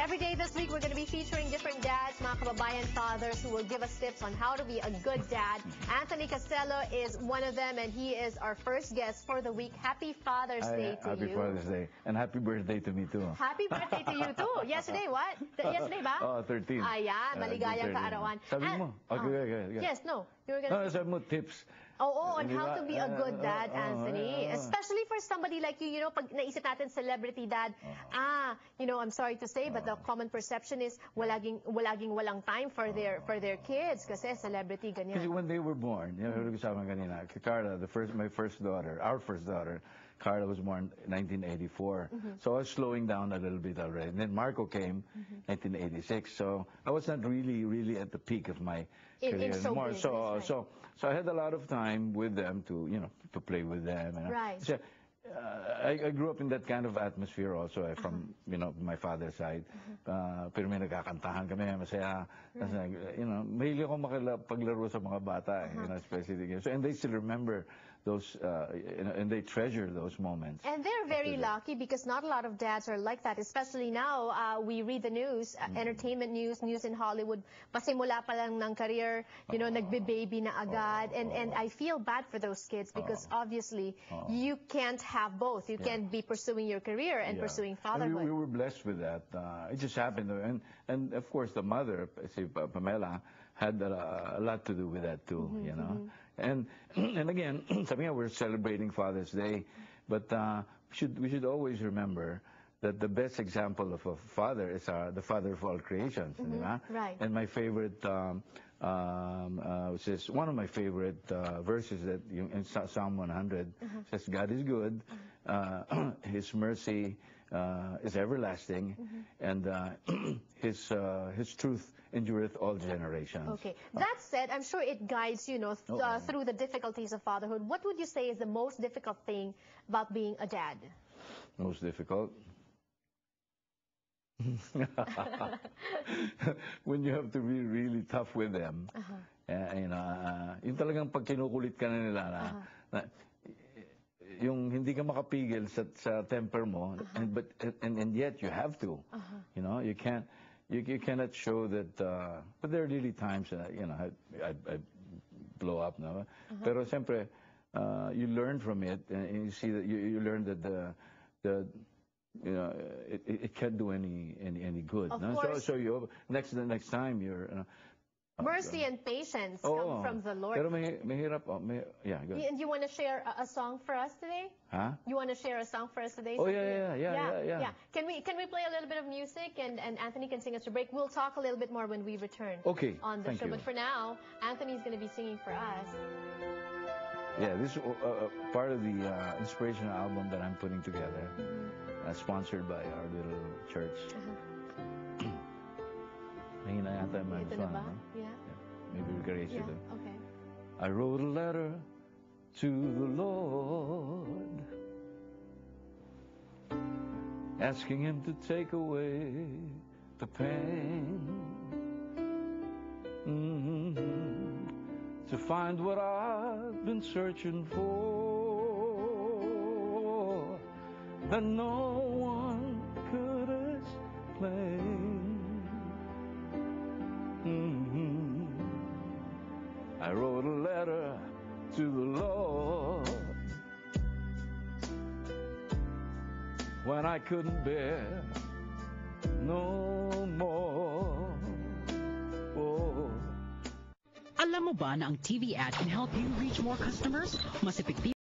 Every day this week, we're going to be featuring different dads, mga kababayan fathers, who will give us tips on how to be a good dad. Anthony Castello is one of them, and he is our first guest for the week. Happy Father's Day to you. Happy Father's Day. And happy birthday to me, too. Happy birthday to you, too. Yesterday, what? Yesterday ba? Oh, 13. Ayan, maligayang kaarawan. Sabi mo. Okay. Yes, no. You were gonna No, sabi mo, tips. On how to be a good dad, Anthony. Especially for somebody like you, pag naisip natin celebrity dad, I'm sorry to say, but the common perception is walang time for their kids kasi celebrity, ganyan. Kasi when they were born, kasama kanina, Carla, my first daughter, our first daughter, Carla was born in 1984. So I was slowing down a little bit already. And then Marco came 1986. So I was not really at the peak of my career anymore. So I had a lot of time with them to play with them. Right. So, I grew up in that kind of atmosphere also from my father's side. Pero may nagkakantahan kami, masaya. Mahilig ako paglaro sa mga bata, especially. So, and they still remember those, and they treasure those moments. And they're very lucky because not a lot of dads are like that, especially now. We read the news, entertainment news in Hollywood. Pasimula pa lang ng career, nagbe-baby na agad. And I feel bad for those kids because obviously you can't have both. You can't be pursuing your career and pursuing fatherhood. We were blessed with that. It just happened. And of course, the mother, Pamela, had a lot to do with that too, And again, we're celebrating Father's Day, but we should always remember that the best example of a father is the father of all creations. Right. And my favorite, which is one of my favorite verses that in Psalm 100 says, God is good, His mercy is everlasting, and His truth endureth all generations. Okay. That said, I'm sure it guides you, through the difficulties of fatherhood. What would you say is the most difficult thing about being a dad? Most difficult? When you have to be really tough with them. Yung talagang pag kinukulit ka na nila yung hindi ka makapigil sa temper mo, and yet you have to. You cannot show that. But there are really times I blow up, no. Pero siyempre, you learn from it, and you see that you learn that it can't do any good. Of course. So you the next time you're. Mercy and patience come from the Lord. Pero mahirap. Yeah, good. Do you want to share a song for us today? Huh? You want to share a song for us today? Oh, yeah. Can we play a little bit of music and Anthony can sing us a break? We'll talk a little bit more when we return. Okay. On the Thank show. you. But for now, Anthony's going to be singing for us. Yeah, this is part of the inspirational album that I'm putting together, sponsored by our little church. Mahina yata yung mga song, no? Yeah. Maybe we can raise it. Okay. I wrote a letter to the Lord, asking Him to take away the pain, to find what I've been searching for, that no one could explain. I wrote a letter to the Lord when I couldn't bear no more. Alam mo ba na ang TV ad can help you reach more customers? Mas